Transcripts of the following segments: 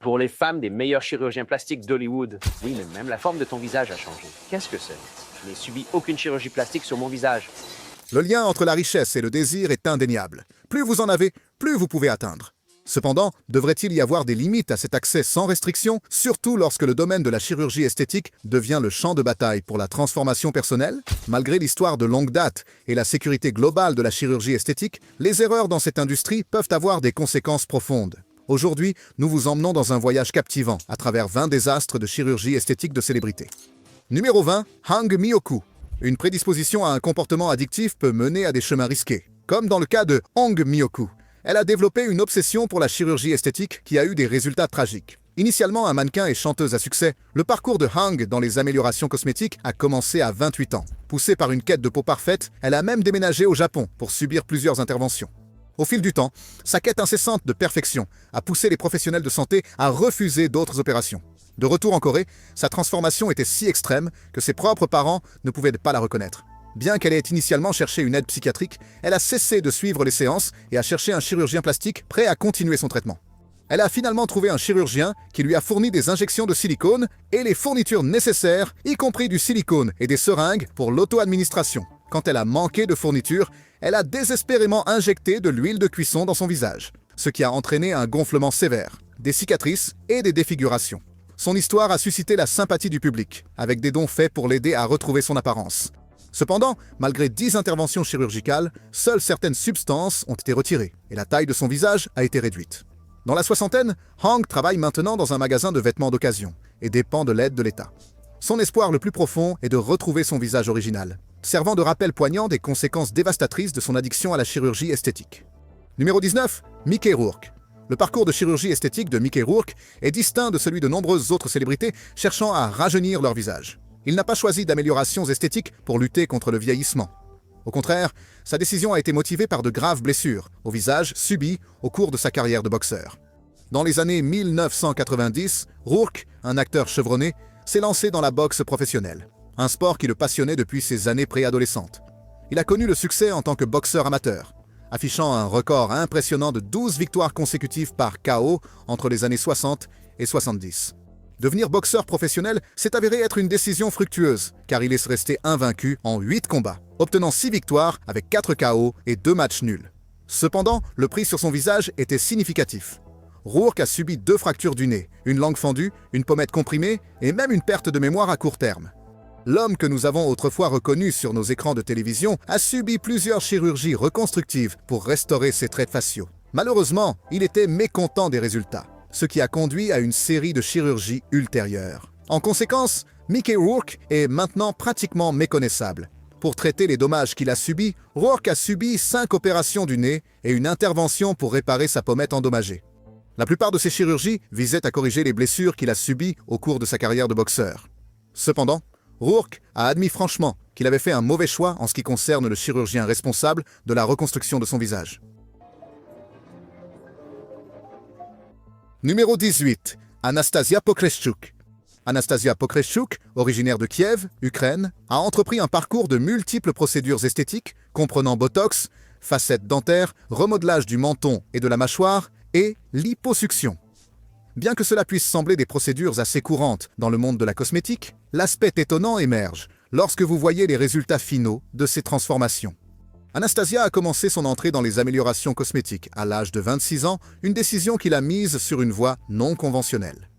Pour les femmes des meilleurs chirurgiens plastiques d'Hollywood. Oui, mais même la forme de ton visage a changé. Qu'est-ce que c'est? Je n'ai subi aucune chirurgie plastique sur mon visage. Le lien entre la richesse et le désir est indéniable. Plus vous en avez, plus vous pouvez atteindre. Cependant, devrait-il y avoir des limites à cet accès sans restriction, surtout lorsque le domaine de la chirurgie esthétique devient le champ de bataille pour la transformation personnelle? Malgré l'histoire de longue date et la sécurité globale de la chirurgie esthétique, les erreurs dans cette industrie peuvent avoir des conséquences profondes. Aujourd'hui, nous vous emmenons dans un voyage captivant à travers 20 désastres de chirurgie esthétique de célébrités. Numéro 20, Hang Myoku. Une prédisposition à un comportement addictif peut mener à des chemins risqués. Comme dans le cas de Hang Myoku, elle a développé une obsession pour la chirurgie esthétique qui a eu des résultats tragiques. Initialement un mannequin et chanteuse à succès, le parcours de Hang dans les améliorations cosmétiques a commencé à 28 ans. Poussée par une quête de peau parfaite, elle a même déménagé au Japon pour subir plusieurs interventions. Au fil du temps, sa quête incessante de perfection a poussé les professionnels de santé à refuser d'autres opérations. De retour en Corée, sa transformation était si extrême que ses propres parents ne pouvaient pas la reconnaître. Bien qu'elle ait initialement cherché une aide psychiatrique, elle a cessé de suivre les séances et a cherché un chirurgien plastique prêt à continuer son traitement. Elle a finalement trouvé un chirurgien qui lui a fourni des injections de silicone et les fournitures nécessaires, y compris du silicone et des seringues pour l'auto-administration. Quand elle a manqué de fournitures, elle a désespérément injecté de l'huile de cuisson dans son visage, ce qui a entraîné un gonflement sévère, des cicatrices et des défigurations. Son histoire a suscité la sympathie du public, avec des dons faits pour l'aider à retrouver son apparence. Cependant, malgré 10 interventions chirurgicales, seules certaines substances ont été retirées et la taille de son visage a été réduite. Dans la soixantaine, Hang travaille maintenant dans un magasin de vêtements d'occasion et dépend de l'aide de l'État. Son espoir le plus profond est de retrouver son visage original, servant de rappel poignant des conséquences dévastatrices de son addiction à la chirurgie esthétique. Numéro 19, Mickey Rourke. Le parcours de chirurgie esthétique de Mickey Rourke est distinct de celui de nombreuses autres célébrités cherchant à rajeunir leur visage. Il n'a pas choisi d'améliorations esthétiques pour lutter contre le vieillissement. Au contraire, sa décision a été motivée par de graves blessures au visage subies au cours de sa carrière de boxeur. Dans les années 1990, Rourke, un acteur chevronné, s'est lancé dans la boxe professionnelle, un sport qui le passionnait depuis ses années préadolescentes. Il a connu le succès en tant que boxeur amateur, affichant un record impressionnant de 12 victoires consécutives par KO entre les années 60 et 70. Devenir boxeur professionnel s'est avéré être une décision fructueuse, car il est resté invaincu en 8 combats, obtenant 6 victoires avec 4 KO et 2 matchs nuls. Cependant, le prix sur son visage était significatif. Rourke a subi 2 fractures du nez, une langue fendue, une pommette comprimée et même une perte de mémoire à court terme. L'homme que nous avons autrefois reconnu sur nos écrans de télévision a subi plusieurs chirurgies reconstructives pour restaurer ses traits faciaux. Malheureusement, il était mécontent des résultats, ce qui a conduit à une série de chirurgies ultérieures. En conséquence, Mickey Rourke est maintenant pratiquement méconnaissable. Pour traiter les dommages qu'il a subis, Rourke a subi 5 opérations du nez et une intervention pour réparer sa pommette endommagée. La plupart de ces chirurgies visaient à corriger les blessures qu'il a subies au cours de sa carrière de boxeur. Cependant, Rourke a admis franchement qu'il avait fait un mauvais choix en ce qui concerne le chirurgien responsable de la reconstruction de son visage. Numéro 18. Anastasia Pokreschuk. Anastasia Pokreschuk, originaire de Kiev, Ukraine, a entrepris un parcours de multiples procédures esthétiques comprenant botox, facettes dentaires, remodelage du menton et de la mâchoire et liposuction. Bien que cela puisse sembler des procédures assez courantes dans le monde de la cosmétique, l'aspect étonnant émerge lorsque vous voyez les résultats finaux de ces transformations. Anastasia a commencé son entrée dans les améliorations cosmétiques à l'âge de 26 ans, une décision qui l'a mise sur une voie non conventionnelle.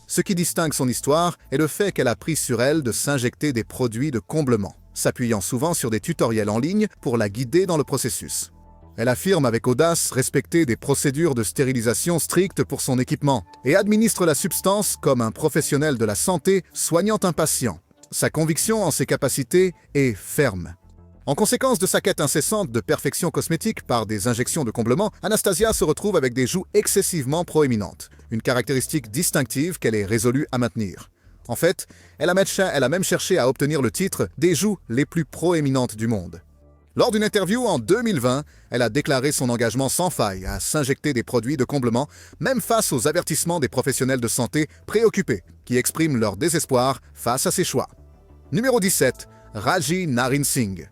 Ce qui distingue son histoire est le fait qu'elle a pris sur elle de s'injecter des produits de comblement, s'appuyant souvent sur des tutoriels en ligne pour la guider dans le processus. Elle affirme avec audace respecter des procédures de stérilisation strictes pour son équipement et administre la substance comme un professionnel de la santé soignant un patient. Sa conviction en ses capacités est ferme. En conséquence de sa quête incessante de perfection cosmétique par des injections de comblement, Anastasia se retrouve avec des joues excessivement proéminentes, une caractéristique distinctive qu'elle est résolue à maintenir. En fait, elle a même cherché à obtenir le titre des joues les plus proéminentes du monde. Lors d'une interview en 2020, elle a déclaré son engagement sans faille à s'injecter des produits de comblement, même face aux avertissements des professionnels de santé préoccupés, qui expriment leur désespoir face à ses choix. Numéro 17. Raji Narain Singh.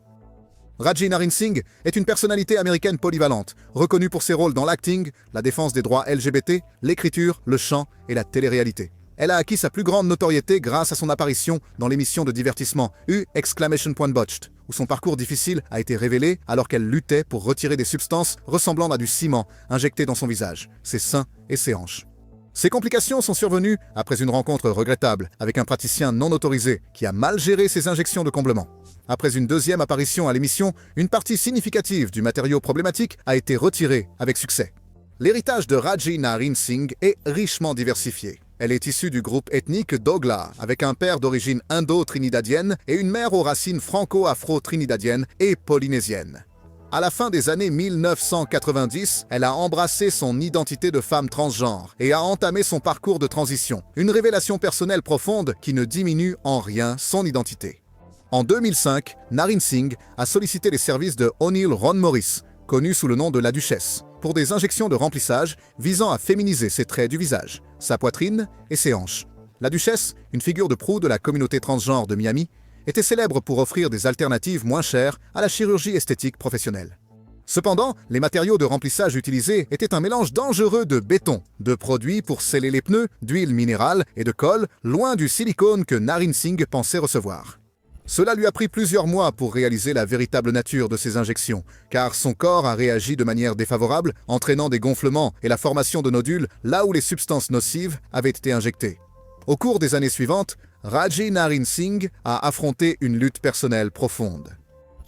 Raji Naren Singh est une personnalité américaine polyvalente, reconnue pour ses rôles dans l'acting, la défense des droits LGBT, l'écriture, le chant et la télé-réalité. Elle a acquis sa plus grande notoriété grâce à son apparition dans l'émission de divertissement U!Botched, où son parcours difficile a été révélé alors qu'elle luttait pour retirer des substances ressemblant à du ciment injectées dans son visage, ses seins et ses hanches. Ces complications sont survenues après une rencontre regrettable avec un praticien non autorisé qui a mal géré ses injections de comblement. Après une deuxième apparition à l'émission, une partie significative du matériau problématique a été retirée avec succès. L'héritage de Raji Naren Singh est richement diversifié. Elle est issue du groupe ethnique Dogla, avec un père d'origine indo-trinidadienne et une mère aux racines franco-afro-trinidadiennes et polynésiennes. À la fin des années 1990, elle a embrassé son identité de femme transgenre et a entamé son parcours de transition, une révélation personnelle profonde qui ne diminue en rien son identité. En 2005, Naren Singh a sollicité les services de O'Neill Ron Morris, connue sous le nom de la Duchesse, pour des injections de remplissage visant à féminiser ses traits du visage, sa poitrine et ses hanches. La Duchesse, une figure de proue de la communauté transgenre de Miami, était célèbre pour offrir des alternatives moins chères à la chirurgie esthétique professionnelle. Cependant, les matériaux de remplissage utilisés étaient un mélange dangereux de béton, de produits pour sceller les pneus, d'huile minérale et de colle, loin du silicone que Naren Singh pensait recevoir. Cela lui a pris plusieurs mois pour réaliser la véritable nature de ces injections, car son corps a réagi de manière défavorable, entraînant des gonflements et la formation de nodules là où les substances nocives avaient été injectées. Au cours des années suivantes, Raji Naren Singh a affronté une lutte personnelle profonde.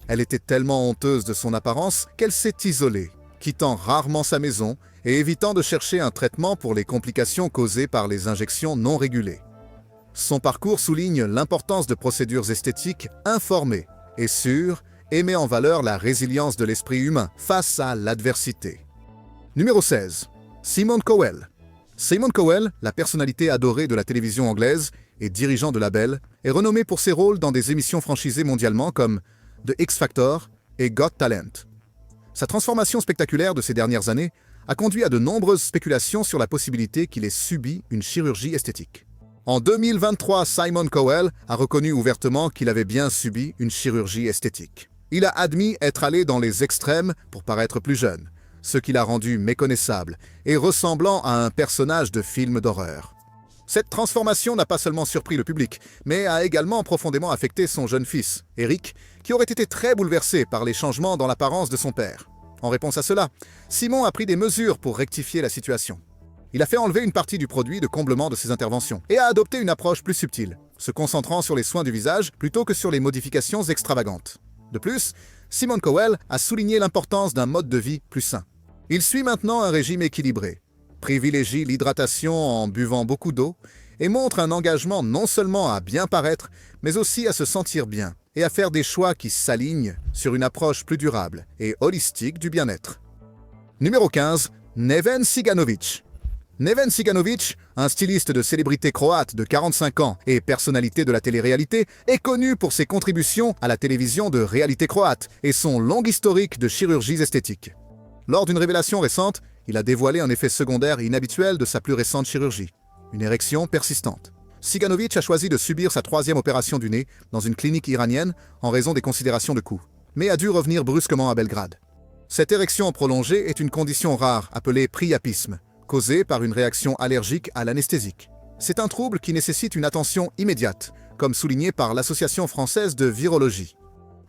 Elle était tellement honteuse de son apparence qu'elle s'est isolée, quittant rarement sa maison et évitant de chercher un traitement pour les complications causées par les injections non régulées. Son parcours souligne l'importance de procédures esthétiques informées et sûres et met en valeur la résilience de l'esprit humain face à l'adversité. Numéro 16. Simone Cowell. Simone Cowell, la personnalité adorée de la télévision anglaise et dirigeant de label, est renommée pour ses rôles dans des émissions franchisées mondialement comme The X Factor et Got Talent. Sa transformation spectaculaire de ces dernières années a conduit à de nombreuses spéculations sur la possibilité qu'il ait subi une chirurgie esthétique. En 2023, Simone Cowell a reconnu ouvertement qu'il avait bien subi une chirurgie esthétique. Il a admis être allé dans les extrêmes pour paraître plus jeune, ce qui l'a rendu méconnaissable et ressemblant à un personnage de film d'horreur. Cette transformation n'a pas seulement surpris le public, mais a également profondément affecté son jeune fils, Eric, qui aurait été très bouleversé par les changements dans l'apparence de son père. En réponse à cela, Simon a pris des mesures pour rectifier la situation. Il a fait enlever une partie du produit de comblement de ses interventions et a adopté une approche plus subtile, se concentrant sur les soins du visage plutôt que sur les modifications extravagantes. De plus, Simone Cowell a souligné l'importance d'un mode de vie plus sain. Il suit maintenant un régime équilibré, privilégie l'hydratation en buvant beaucoup d'eau et montre un engagement non seulement à bien paraître, mais aussi à se sentir bien et à faire des choix qui s'alignent sur une approche plus durable et holistique du bien-être. Numéro 15. Neven Ciganovic. Neven Ciganovic, un styliste de célébrité croate de 45 ans et personnalité de la télé-réalité, est connu pour ses contributions à la télévision de réalité croate et son long historique de chirurgies esthétiques. Lors d'une révélation récente, il a dévoilé un effet secondaire inhabituel de sa plus récente chirurgie, une érection persistante. Ciganovic a choisi de subir sa 3e opération du nez dans une clinique iranienne en raison des considérations de coût, mais a dû revenir brusquement à Belgrade. Cette érection prolongée est une condition rare appelée priapisme, causée par une réaction allergique à l'anesthésique. C'est un trouble qui nécessite une attention immédiate, comme souligné par l'Association française de virologie.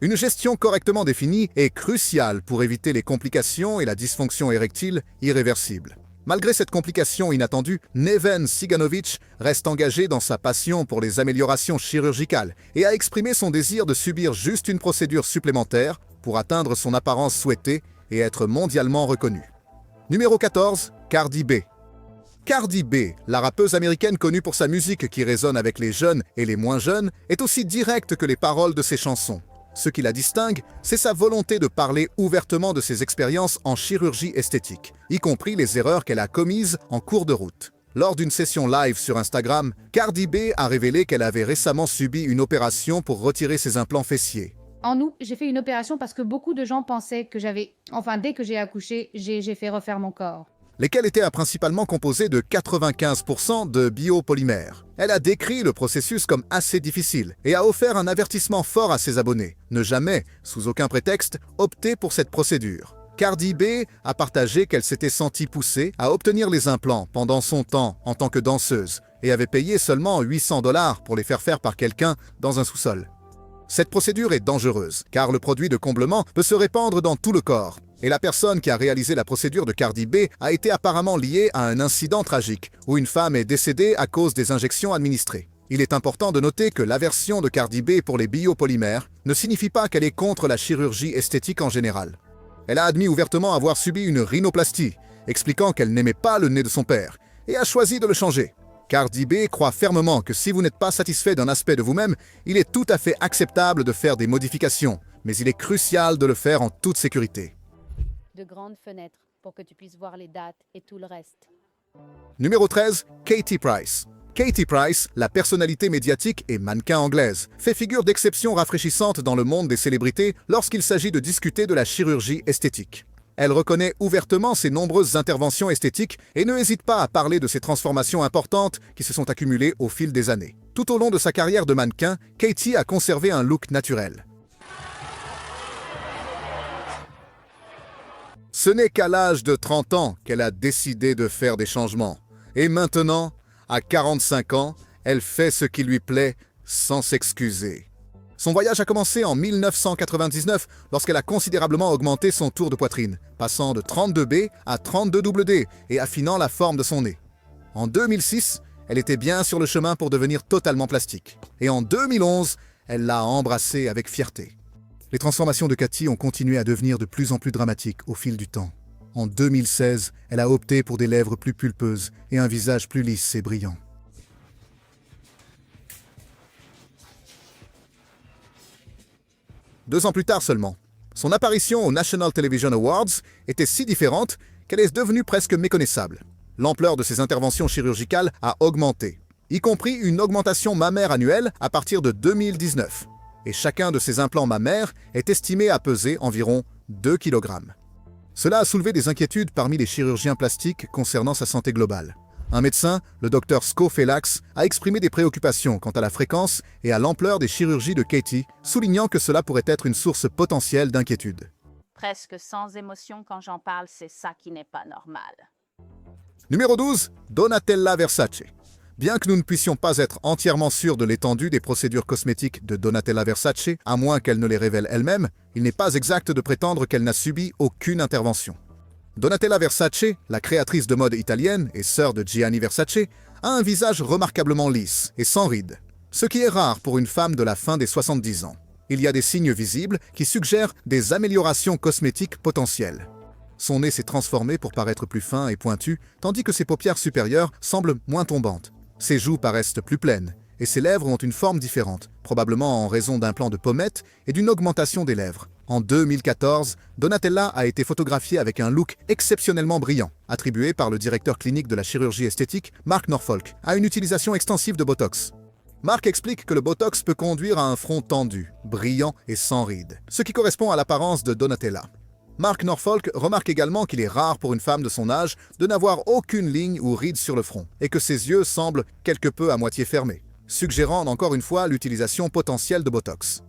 Une gestion correctement définie est cruciale pour éviter les complications et la dysfonction érectile irréversible. Malgré cette complication inattendue, Neven Ciganovic reste engagé dans sa passion pour les améliorations chirurgicales et a exprimé son désir de subir juste une procédure supplémentaire pour atteindre son apparence souhaitée et être mondialement reconnu. Numéro 14. Cardi B. Cardi B, la rappeuse américaine connue pour sa musique qui résonne avec les jeunes et les moins jeunes, est aussi directe que les paroles de ses chansons. Ce qui la distingue, c'est sa volonté de parler ouvertement de ses expériences en chirurgie esthétique, y compris les erreurs qu'elle a commises en cours de route. Lors d'une session live sur Instagram, Cardi B a révélé qu'elle avait récemment subi une opération pour retirer ses implants fessiers. En août, j'ai fait une opération parce que beaucoup de gens pensaient que dès que j'ai accouché, j'ai fait refaire mon corps. lesquels étaient principalement composés de 95% de biopolymères. Elle a décrit le processus comme assez difficile et a offert un avertissement fort à ses abonnés. Ne jamais, sous aucun prétexte, opter pour cette procédure. Cardi B a partagé qu'elle s'était sentie poussée à obtenir les implants pendant son temps en tant que danseuse et avait payé seulement 800 $ pour les faire faire par quelqu'un dans un sous-sol. Cette procédure est dangereuse, car le produit de comblement peut se répandre dans tout le corps. Et la personne qui a réalisé la procédure de Cardi B a été apparemment liée à un incident tragique, où une femme est décédée à cause des injections administrées. Il est important de noter que l'aversion de Cardi B pour les biopolymères ne signifie pas qu'elle est contre la chirurgie esthétique en général. Elle a admis ouvertement avoir subi une rhinoplastie, expliquant qu'elle n'aimait pas le nez de son père, et a choisi de le changer. Cardi B croit fermement que si vous n'êtes pas satisfait d'un aspect de vous-même, il est tout à fait acceptable de faire des modifications, mais il est crucial de le faire en toute sécurité. De grandes fenêtres pour que tu puisses voir les dates et tout le reste. Numéro 13, Katie Price. Katie Price, la personnalité médiatique et mannequin anglaise, fait figure d'exception rafraîchissante dans le monde des célébrités lorsqu'il s'agit de discuter de la chirurgie esthétique. Elle reconnaît ouvertement ses nombreuses interventions esthétiques et ne hésite pas à parler de ses transformations importantes qui se sont accumulées au fil des années. Tout au long de sa carrière de mannequin, Katie a conservé un look naturel. Ce n'est qu'à l'âge de 30 ans qu'elle a décidé de faire des changements. Et maintenant, à 45 ans, elle fait ce qui lui plaît sans s'excuser. Son voyage a commencé en 1999 lorsqu'elle a considérablement augmenté son tour de poitrine, passant de 32B à 32WD et affinant la forme de son nez. En 2006, elle était bien sur le chemin pour devenir totalement plastique. Et en 2011, elle l'a embrassé avec fierté. Les transformations de Katie ont continué à devenir de plus en plus dramatiques au fil du temps. En 2016, elle a opté pour des lèvres plus pulpeuses et un visage plus lisse et brillant. Deux ans plus tard seulement, son apparition aux National Television Awards était si différente qu'elle est devenue presque méconnaissable. L'ampleur de ses interventions chirurgicales a augmenté, y compris une augmentation mammaire annuelle à partir de 2019. Et chacun de ses implants mammaires est estimé à peser environ 2 kg. Cela a soulevé des inquiétudes parmi les chirurgiens plastiques concernant sa santé globale. Un médecin, le Dr Scofelax, a exprimé des préoccupations quant à la fréquence et à l'ampleur des chirurgies de Katie, soulignant que cela pourrait être une source potentielle d'inquiétude. Presque sans émotion quand j'en parle, c'est ça qui n'est pas normal. Numéro 12, Donatella Versace. Bien que nous ne puissions pas être entièrement sûrs de l'étendue des procédures cosmétiques de Donatella Versace, à moins qu'elle ne les révèle elle-même, il n'est pas exact de prétendre qu'elle n'a subi aucune intervention. Donatella Versace, la créatrice de mode italienne et sœur de Gianni Versace, a un visage remarquablement lisse et sans rides, ce qui est rare pour une femme de la fin des 70 ans. Il y a des signes visibles qui suggèrent des améliorations cosmétiques potentielles. Son nez s'est transformé pour paraître plus fin et pointu, tandis que ses paupières supérieures semblent moins tombantes. Ses joues paraissent plus pleines, et ses lèvres ont une forme différente, probablement en raison d'un plan de pommettes et d'une augmentation des lèvres. En 2014, Donatella a été photographiée avec un look exceptionnellement brillant, attribué par le directeur clinique de la chirurgie esthétique, Mark Norfolk, à une utilisation extensive de Botox. Mark explique que le Botox peut conduire à un front tendu, brillant et sans rides, ce qui correspond à l'apparence de Donatella. Mark Norfolk remarque également qu'il est rare pour une femme de son âge de n'avoir aucune ligne ou ride sur le front, et que ses yeux semblent quelque peu à moitié fermés, suggérant encore une fois l'utilisation potentielle de Botox.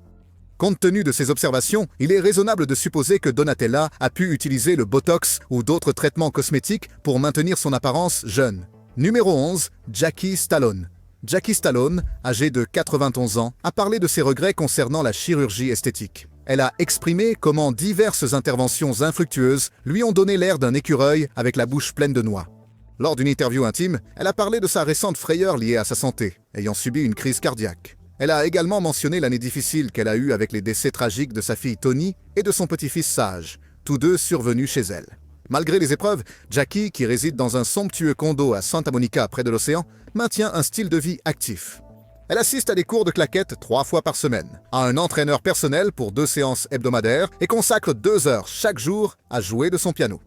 Compte tenu de ces observations, il est raisonnable de supposer que Donatella a pu utiliser le Botox ou d'autres traitements cosmétiques pour maintenir son apparence jeune. Numéro 11, Jackie Stallone. Jackie Stallone, âgée de 91 ans, a parlé de ses regrets concernant la chirurgie esthétique. Elle a exprimé comment diverses interventions infructueuses lui ont donné l'air d'un écureuil avec la bouche pleine de noix. Lors d'une interview intime, elle a parlé de sa récente frayeur liée à sa santé, ayant subi une crise cardiaque. Elle a également mentionné l'année difficile qu'elle a eue avec les décès tragiques de sa fille Tony et de son petit-fils Sage, tous deux survenus chez elle. Malgré les épreuves, Jackie, qui réside dans un somptueux condo à Santa Monica près de l'océan, maintient un style de vie actif. Elle assiste à des cours de claquettes 3 fois par semaine, a un entraîneur personnel pour 2 séances hebdomadaires et consacre 2 heures chaque jour à jouer de son piano.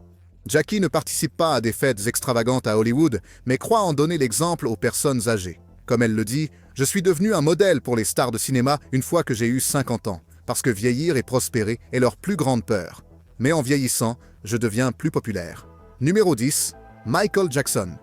Jackie ne participe pas à des fêtes extravagantes à Hollywood, mais croit en donner l'exemple aux personnes âgées. Comme elle le dit, « Je suis devenu un modèle pour les stars de cinéma une fois que j'ai eu 50 ans, parce que vieillir et prospérer est leur plus grande peur. Mais en vieillissant, je deviens plus populaire. » Numéro 10, Michael Jackson.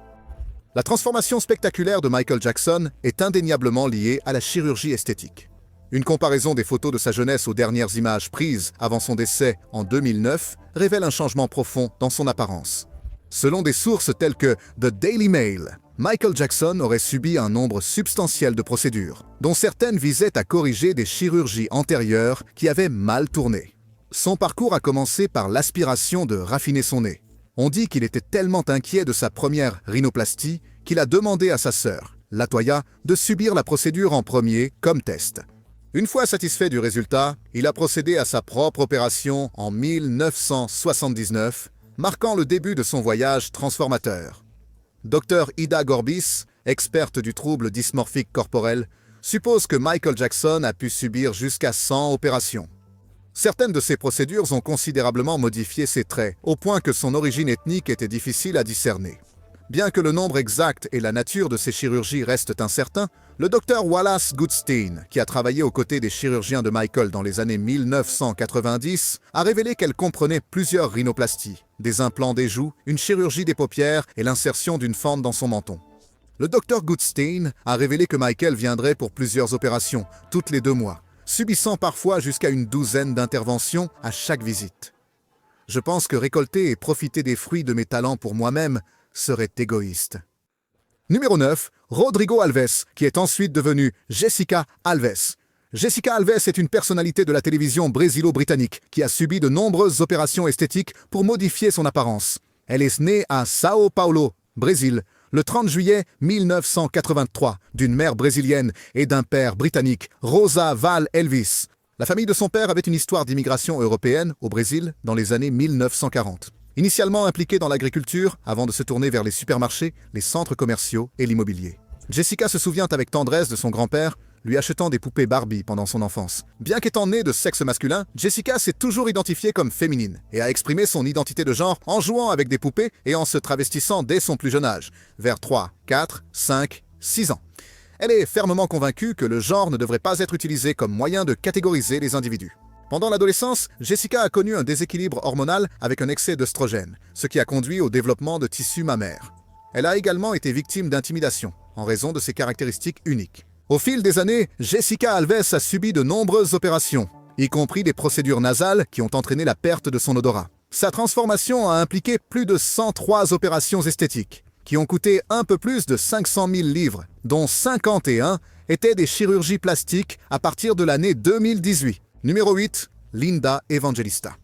La transformation spectaculaire de Michael Jackson est indéniablement liée à la chirurgie esthétique. Une comparaison des photos de sa jeunesse aux dernières images prises avant son décès en 2009 révèle un changement profond dans son apparence. Selon des sources telles que The Daily Mail, Michael Jackson aurait subi un nombre substantiel de procédures, dont certaines visaient à corriger des chirurgies antérieures qui avaient mal tourné. Son parcours a commencé par l'aspiration de raffiner son nez. On dit qu'il était tellement inquiet de sa première rhinoplastie qu'il a demandé à sa sœur, Latoya, de subir la procédure en premier comme test. Une fois satisfait du résultat, il a procédé à sa propre opération en 1979, marquant le début de son voyage transformateur. Dr Ida Gorbis, experte du trouble dysmorphique corporel, suppose que Michael Jackson a pu subir jusqu'à 100 opérations. Certaines de ces procédures ont considérablement modifié ses traits, au point que son origine ethnique était difficile à discerner. Bien que le nombre exact et la nature de ces chirurgies restent incertains, le docteur Wallace Goodstein, qui a travaillé aux côtés des chirurgiens de Michael dans les années 1990, a révélé qu'elle comprenait plusieurs rhinoplasties, des implants des joues, une chirurgie des paupières et l'insertion d'une fente dans son menton. Le docteur Goodstein a révélé que Michael viendrait pour plusieurs opérations, toutes les 2 mois, subissant parfois jusqu'à une douzaine d'interventions à chaque visite. Je pense que récolter et profiter des fruits de mes talents pour moi-même serait égoïste. Numéro 9, Rodrigo Alves, qui est ensuite devenu Jessica Alves. Jessica Alves est une personnalité de la télévision brésilo-britannique qui a subi de nombreuses opérations esthétiques pour modifier son apparence. Elle est née à São Paulo, Brésil, le 30 juillet 1983, d'une mère brésilienne et d'un père britannique, Rosa Val Elvis. La famille de son père avait une histoire d'immigration européenne au Brésil dans les années 1940. Initialement impliquée dans l'agriculture, avant de se tourner vers les supermarchés, les centres commerciaux et l'immobilier. Jessica se souvient avec tendresse de son grand-père, lui achetant des poupées Barbie pendant son enfance. Bien qu'étant née de sexe masculin, Jessica s'est toujours identifiée comme féminine et a exprimé son identité de genre en jouant avec des poupées et en se travestissant dès son plus jeune âge, vers 3, 4, 5, 6 ans. Elle est fermement convaincue que le genre ne devrait pas être utilisé comme moyen de catégoriser les individus. Pendant l'adolescence, Jessica a connu un déséquilibre hormonal avec un excès d'œstrogène, ce qui a conduit au développement de tissus mammaires. Elle a également été victime d'intimidation, en raison de ses caractéristiques uniques. Au fil des années, Jessica Alves a subi de nombreuses opérations, y compris des procédures nasales qui ont entraîné la perte de son odorat. Sa transformation a impliqué plus de 103 opérations esthétiques, qui ont coûté un peu plus de 500 000 livres, dont 51 étaient des chirurgies plastiques à partir de l'année 2018. Numéro 8, Linda Evangelista.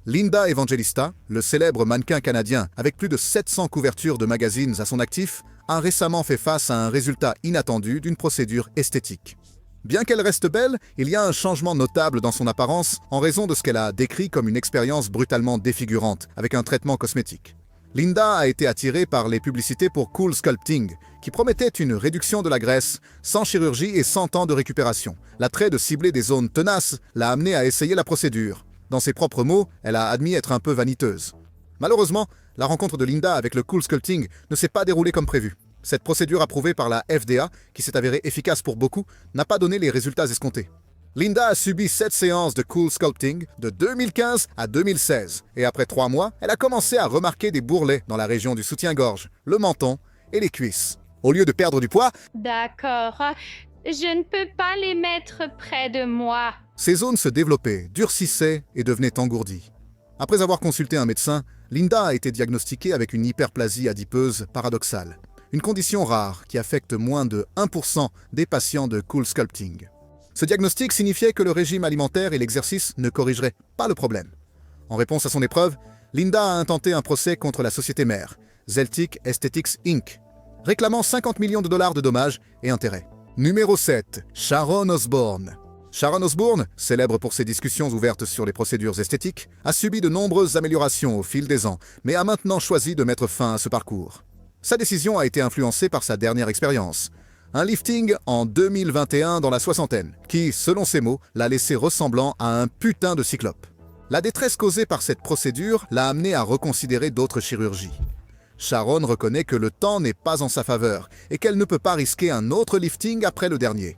Linda Evangelista, le célèbre mannequin canadien avec plus de 700 couvertures de magazines à son actif, a récemment fait face à un résultat inattendu d'une procédure esthétique. Bien qu'elle reste belle, il y a un changement notable dans son apparence en raison de ce qu'elle a décrit comme une expérience brutalement défigurante avec un traitement cosmétique. Linda a été attirée par les publicités pour Cool Sculpting, qui promettaient une réduction de la graisse, sans chirurgie et sans temps de récupération. L'attrait de cibler des zones tenaces l'a amenée à essayer la procédure. Dans ses propres mots, elle a admis être un peu vaniteuse. Malheureusement, la rencontre de Linda avec le Cool Sculpting ne s'est pas déroulée comme prévu. Cette procédure approuvée par la FDA, qui s'est avérée efficace pour beaucoup, n'a pas donné les résultats escomptés. Linda a subi 7 séances de Cool Sculpting de 2015 à 2016. Et après 3 mois, elle a commencé à remarquer des bourrelets dans la région du soutien-gorge, le menton et les cuisses. Au lieu de perdre du poids, D'accord, je ne peux pas les mettre près de moi. ces zones se développaient, durcissaient et devenaient engourdies. Après avoir consulté un médecin, Linda a été diagnostiquée avec une hyperplasie adipeuse paradoxale, une condition rare qui affecte moins de 1% des patients de Cool Sculpting. Ce diagnostic signifiait que le régime alimentaire et l'exercice ne corrigeraient pas le problème. En réponse à son épreuve, Linda a intenté un procès contre la société mère, Zeltic Aesthetics Inc., réclamant 50 millions de dollars de dommages et intérêts. Numéro 7. Sharon Osbourne. Sharon Osbourne, célèbre pour ses discussions ouvertes sur les procédures esthétiques, a subi de nombreuses améliorations au fil des ans, mais a maintenant choisi de mettre fin à ce parcours. Sa décision a été influencée par sa dernière expérience, un lifting en 2021 dans la soixantaine, qui, selon ses mots, l'a laissé ressemblant à un putain de cyclope. La détresse causée par cette procédure l'a amené à reconsidérer d'autres chirurgies. Sharon reconnaît que le temps n'est pas en sa faveur et qu'elle ne peut pas risquer un autre lifting après le dernier.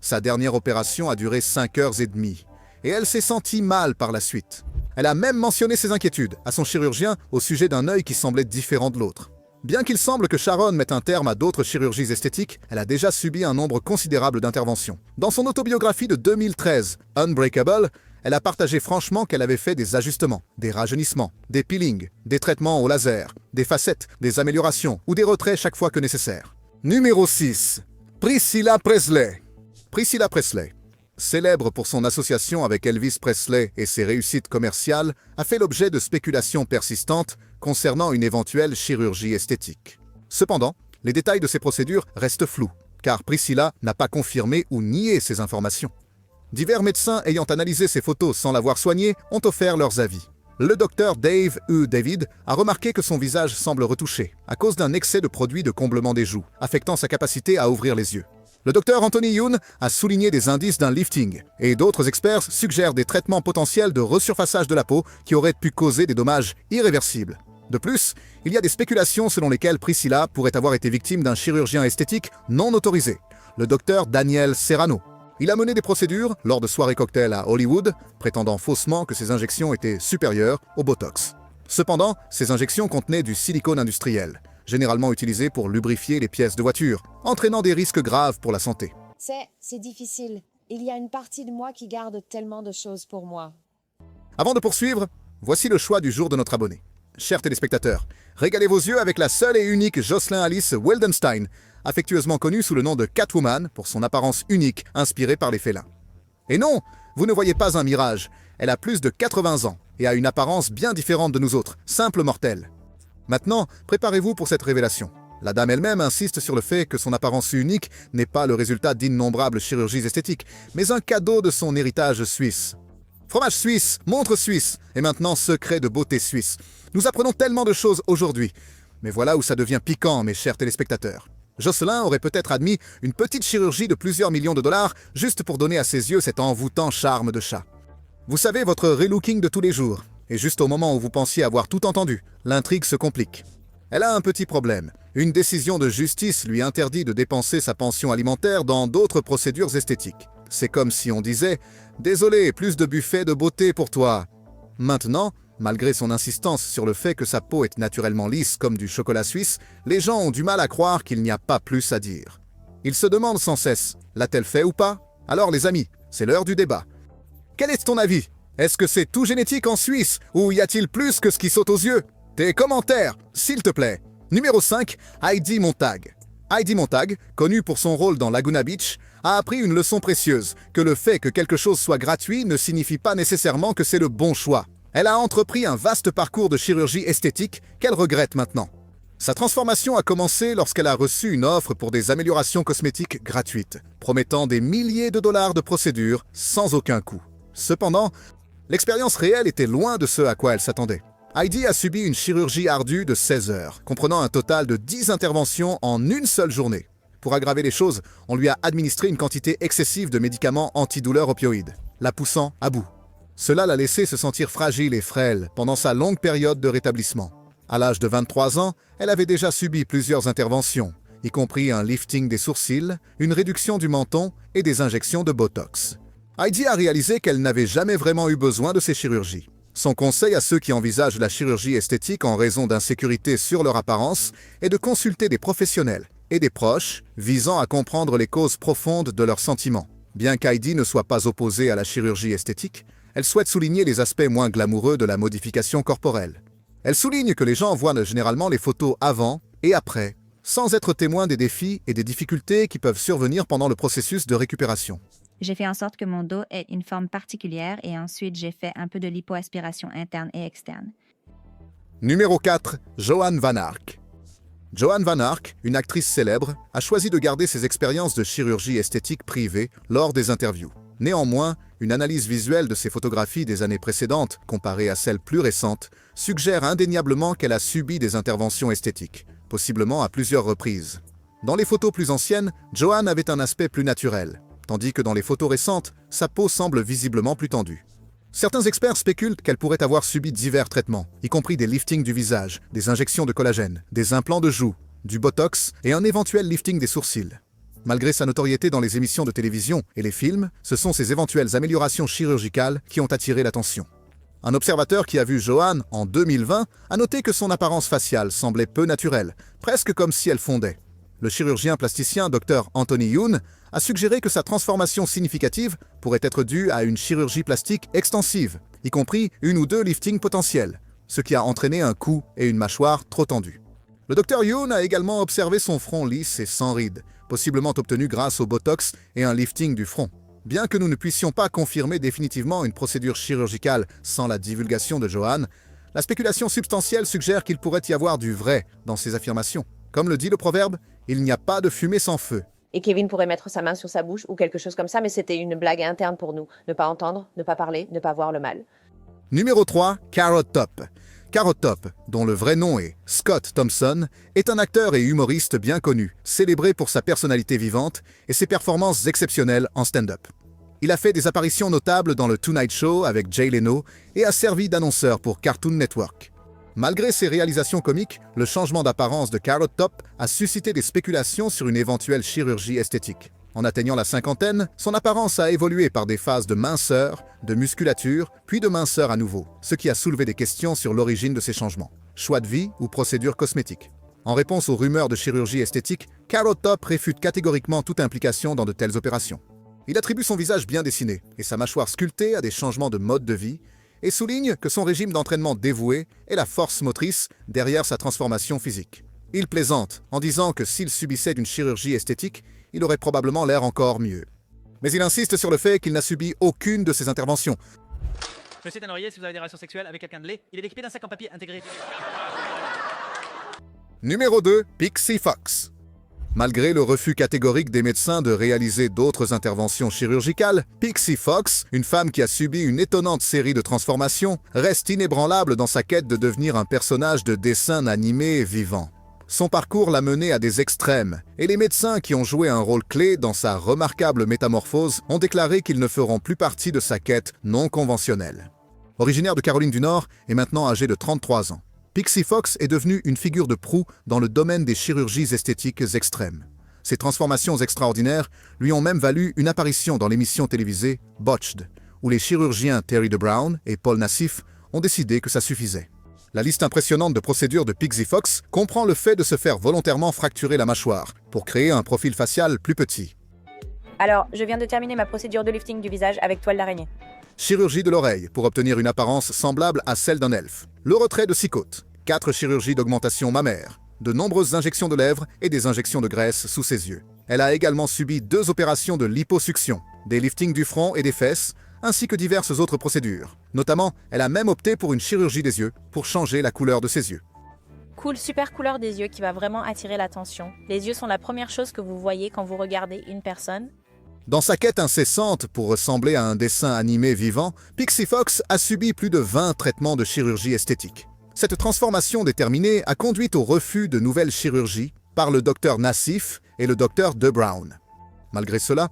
Sa dernière opération a duré 5 heures et demie, et elle s'est sentie mal par la suite. Elle a même mentionné ses inquiétudes à son chirurgien au sujet d'un œil qui semblait différent de l'autre. Bien qu'il semble que Sharon mette un terme à d'autres chirurgies esthétiques, elle a déjà subi un nombre considérable d'interventions. Dans son autobiographie de 2013, Unbreakable, elle a partagé franchement qu'elle avait fait des ajustements, des rajeunissements, des peelings, des traitements au laser, des facettes, des améliorations ou des retraits chaque fois que nécessaire. Numéro 6. Priscilla Presley. Priscilla Presley, célèbre pour son association avec Elvis Presley et ses réussites commerciales, a fait l'objet de spéculations persistantes concernant une éventuelle chirurgie esthétique. Cependant, les détails de ces procédures restent flous, car Priscilla n'a pas confirmé ou nié ces informations. Divers médecins ayant analysé ces photos sans l'avoir soignée ont offert leurs avis. Le docteur Dave U. David a remarqué que son visage semble retouché à cause d'un excès de produits de comblement des joues, affectant sa capacité à ouvrir les yeux. Le docteur Anthony Yoon a souligné des indices d'un lifting, et d'autres experts suggèrent des traitements potentiels de resurfaçage de la peau qui auraient pu causer des dommages irréversibles. De plus, il y a des spéculations selon lesquelles Priscilla pourrait avoir été victime d'un chirurgien esthétique non autorisé, le docteur Daniel Serrano. Il a mené des procédures lors de soirées cocktails à Hollywood, prétendant faussement que ses injections étaient supérieures au Botox. Cependant, ces injections contenaient du silicone industriel, généralement utilisé pour lubrifier les pièces de voiture, entraînant des risques graves pour la santé. C'est difficile. Il y a une partie de moi qui garde tellement de choses pour moi. Avant de poursuivre, voici le choix du jour de notre abonné. Chers téléspectateurs, régalez vos yeux avec la seule et unique Jocelyn Alice Wildenstein, affectueusement connue sous le nom de Catwoman pour son apparence unique inspirée par les félins. Et non, vous ne voyez pas un mirage, elle a plus de 80 ans et a une apparence bien différente de nous autres, simples mortels. Maintenant, préparez-vous pour cette révélation. La dame elle-même insiste sur le fait que son apparence unique n'est pas le résultat d'innombrables chirurgies esthétiques, mais un cadeau de son héritage suisse. Fromage suisse, montre suisse, et maintenant secret de beauté suisse. Nous apprenons tellement de choses aujourd'hui. Mais voilà où ça devient piquant, mes chers téléspectateurs. Jocelyn aurait peut-être admis une petite chirurgie de plusieurs millions de dollars juste pour donner à ses yeux cet envoûtant charme de chat. Vous savez, votre relooking de tous les jours. Et juste au moment où vous pensiez avoir tout entendu, l'intrigue se complique. Elle a un petit problème. Une décision de justice lui interdit de dépenser sa pension alimentaire dans d'autres procédures esthétiques. C'est comme si on disait « Désolé, plus de buffet de beauté pour toi ». Maintenant, malgré son insistance sur le fait que sa peau est naturellement lisse comme du chocolat suisse, les gens ont du mal à croire qu'il n'y a pas plus à dire. Ils se demandent sans cesse « L'a-t-elle fait ou pas ?» Alors les amis, c'est l'heure du débat. Quel est ton avis? Est-ce que c'est tout génétique en Suisse ou y a-t-il plus que ce qui saute aux yeux? Tes commentaires, s'il te plaît. Numéro 5, Heidi Montag. Heidi Montag, connue pour son rôle dans Laguna Beach, a appris une leçon précieuse, que le fait que quelque chose soit gratuit ne signifie pas nécessairement que c'est le bon choix. Elle a entrepris un vaste parcours de chirurgie esthétique qu'elle regrette maintenant. Sa transformation a commencé lorsqu'elle a reçu une offre pour des améliorations cosmétiques gratuites, promettant des milliers de dollars de procédures sans aucun coût. Cependant, l'expérience réelle était loin de ce à quoi elle s'attendait. Heidi a subi une chirurgie ardue de 16 heures, comprenant un total de 10 interventions en une seule journée. Pour aggraver les choses, on lui a administré une quantité excessive de médicaments antidouleurs opioïdes, la poussant à bout. Cela l'a laissé se sentir fragile et frêle pendant sa longue période de rétablissement. À l'âge de 23 ans, elle avait déjà subi plusieurs interventions, y compris un lifting des sourcils, une réduction du menton et des injections de Botox. Heidi a réalisé qu'elle n'avait jamais vraiment eu besoin de ces chirurgies. Son conseil à ceux qui envisagent la chirurgie esthétique en raison d'insécurité sur leur apparence est de consulter des professionnels et des proches visant à comprendre les causes profondes de leurs sentiments. Bien qu'Heidi ne soit pas opposée à la chirurgie esthétique, elle souhaite souligner les aspects moins glamoureux de la modification corporelle. Elle souligne que les gens voient généralement les photos avant et après, sans être témoins des défis et des difficultés qui peuvent survenir pendant le processus de récupération. J'ai fait en sorte que mon dos ait une forme particulière et ensuite j'ai fait un peu de lipoaspiration interne et externe. Numéro 4, Joan Van Ark. Joan Van Ark, une actrice célèbre, a choisi de garder ses expériences de chirurgie esthétique privée lors des interviews. Néanmoins, une analyse visuelle de ses photographies des années précédentes, comparée à celles plus récentes, suggère indéniablement qu'elle a subi des interventions esthétiques, possiblement à plusieurs reprises. Dans les photos plus anciennes, Joan avait un aspect plus naturel, tandis que dans les photos récentes, sa peau semble visiblement plus tendue. Certains experts spéculent qu'elle pourrait avoir subi divers traitements, y compris des liftings du visage, des injections de collagène, des implants de joues, du botox et un éventuel lifting des sourcils. Malgré sa notoriété dans les émissions de télévision et les films, ce sont ces éventuelles améliorations chirurgicales qui ont attiré l'attention. Un observateur qui a vu Joanne en 2020 a noté que son apparence faciale semblait peu naturelle, presque comme si elle fondait. Le chirurgien plasticien Dr Anthony Yoon a suggéré que sa transformation significative pourrait être due à une chirurgie plastique extensive, y compris une ou deux liftings potentiels, ce qui a entraîné un cou et une mâchoire trop tendus. Le Dr Yoon a également observé son front lisse et sans rides, possiblement obtenu grâce au botox et un lifting du front. Bien que nous ne puissions pas confirmer définitivement une procédure chirurgicale sans la divulgation de Joanne, la spéculation substantielle suggère qu'il pourrait y avoir du vrai dans ces affirmations. Comme le dit le proverbe, il n'y a pas de fumée sans feu. Et Kevin pourrait mettre sa main sur sa bouche ou quelque chose comme ça, mais c'était une blague interne pour nous. Ne pas entendre, ne pas parler, ne pas voir le mal. Numéro 3, Carrot Top. Carrot Top, dont le vrai nom est Scott Thompson, est un acteur et humoriste bien connu, célébré pour sa personnalité vivante et ses performances exceptionnelles en stand-up. Il a fait des apparitions notables dans le Tonight Show avec Jay Leno et a servi d'annonceur pour Cartoon Network. Malgré ses réalisations comiques, le changement d'apparence de Carrot Top a suscité des spéculations sur une éventuelle chirurgie esthétique. En atteignant la cinquantaine, son apparence a évolué par des phases de minceur, de musculature, puis de minceur à nouveau, ce qui a soulevé des questions sur l'origine de ces changements. Choix de vie ou procédure cosmétique. En réponse aux rumeurs de chirurgie esthétique, Carrot Top réfute catégoriquement toute implication dans de telles opérations. Il attribue son visage bien dessiné et sa mâchoire sculptée à des changements de mode de vie et souligne que son régime d'entraînement dévoué est la force motrice derrière sa transformation physique. Il plaisante en disant que s'il subissait une chirurgie esthétique, il aurait probablement l'air encore mieux. Mais il insiste sur le fait qu'il n'a subi aucune de ces interventions. Le site un oreiller si vous avez des relations sexuelles avec quelqu'un de laid. Il est équipé d'un sac en papier intégré. Numéro 2, Pixie Fox. Malgré le refus catégorique des médecins de réaliser d'autres interventions chirurgicales, Pixie Fox, une femme qui a subi une étonnante série de transformations, reste inébranlable dans sa quête de devenir un personnage de dessin animé vivant. Son parcours l'a menée à des extrêmes, et les médecins qui ont joué un rôle clé dans sa remarquable métamorphose ont déclaré qu'ils ne feront plus partie de sa quête non conventionnelle. Originaire de Caroline du Nord et maintenant âgée de 33 ans, Pixie Fox est devenue une figure de proue dans le domaine des chirurgies esthétiques extrêmes. Ces transformations extraordinaires lui ont même valu une apparition dans l'émission télévisée Botched, où les chirurgiens Terry DeBrown et Paul Nassif ont décidé que ça suffisait. La liste impressionnante de procédures de Pixie Fox comprend le fait de se faire volontairement fracturer la mâchoire pour créer un profil facial plus petit. Alors, je viens de terminer ma procédure de lifting du visage avec toile d'araignée. Chirurgie de l'oreille pour obtenir une apparence semblable à celle d'un elfe. Le retrait de 6 côtes. 4 chirurgies d'augmentation mammaire. De nombreuses injections de lèvres et des injections de graisse sous ses yeux. Elle a également subi 2 opérations de liposuction, des liftings du front et des fesses, ainsi que diverses autres procédures. Notamment, elle a même opté pour une chirurgie des yeux pour changer la couleur de ses yeux. Cool, super couleur des yeux qui va vraiment attirer l'attention. Les yeux sont la première chose que vous voyez quand vous regardez une personne. Dans sa quête incessante pour ressembler à un dessin animé vivant, Pixie Fox a subi plus de 20 traitements de chirurgie esthétique. Cette transformation déterminée a conduit au refus de nouvelles chirurgies par le docteur Nassif et le docteur DeBrown. Malgré cela,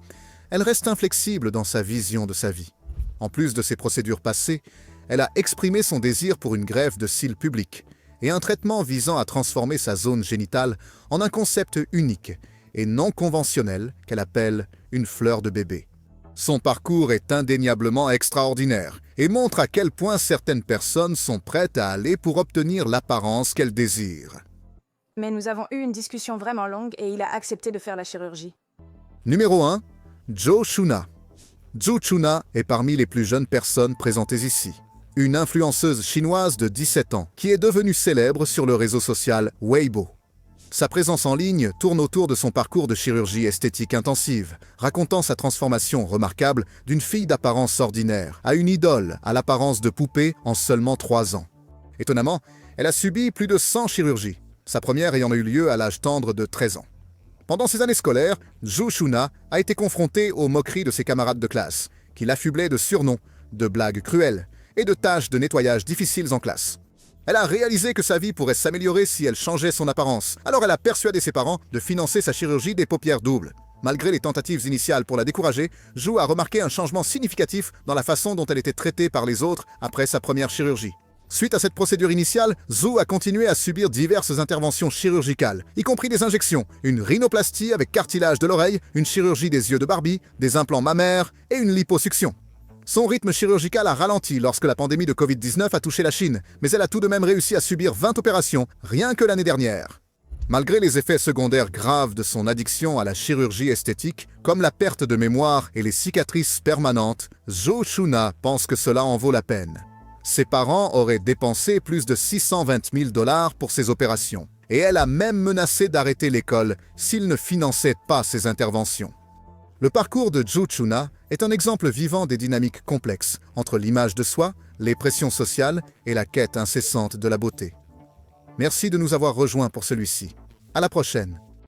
elle reste inflexible dans sa vision de sa vie. En plus de ses procédures passées, elle a exprimé son désir pour une greffe de cils publique et un traitement visant à transformer sa zone génitale en un concept unique et non conventionnel qu'elle appelle une fleur de bébé. Son parcours est indéniablement extraordinaire et montre à quel point certaines personnes sont prêtes à aller pour obtenir l'apparence qu'elles désirent. Mais nous avons eu une discussion vraiment longue et il a accepté de faire la chirurgie. Numéro 1, Zhou Shuna. Zhou Shuna est parmi les plus jeunes personnes présentées ici. Une influenceuse chinoise de 17 ans qui est devenue célèbre sur le réseau social Weibo. Sa présence en ligne tourne autour de son parcours de chirurgie esthétique intensive, racontant sa transformation remarquable d'une fille d'apparence ordinaire à une idole à l'apparence de poupée en seulement 3 ans. Étonnamment, elle a subi plus de 100 chirurgies, sa première ayant eu lieu à l'âge tendre de 13 ans. Pendant ses années scolaires, Zhou Shuna a été confrontée aux moqueries de ses camarades de classe, qui l'affublaient de surnoms, de blagues cruelles et de tâches de nettoyage difficiles en classe. Elle a réalisé que sa vie pourrait s'améliorer si elle changeait son apparence. Alors elle a persuadé ses parents de financer sa chirurgie des paupières doubles. Malgré les tentatives initiales pour la décourager, Zhou a remarqué un changement significatif dans la façon dont elle était traitée par les autres après sa première chirurgie. Suite à cette procédure initiale, Zhou a continué à subir diverses interventions chirurgicales, y compris des injections, une rhinoplastie avec cartilage de l'oreille, une chirurgie des yeux de Barbie, des implants mammaires et une liposuction. Son rythme chirurgical a ralenti lorsque la pandémie de Covid-19 a touché la Chine, mais elle a tout de même réussi à subir 20 opérations, rien que l'année dernière. Malgré les effets secondaires graves de son addiction à la chirurgie esthétique, comme la perte de mémoire et les cicatrices permanentes, Zhou Shuna pense que cela en vaut la peine. Ses parents auraient dépensé plus de 620 000 $ pour ces opérations, et elle a même menacé d'arrêter l'école s'il ne finançait pas ses interventions. Le parcours de Zhou Shuna est un exemple vivant des dynamiques complexes entre l'image de soi, les pressions sociales et la quête incessante de la beauté. Merci de nous avoir rejoints pour celui-ci. À la prochaine.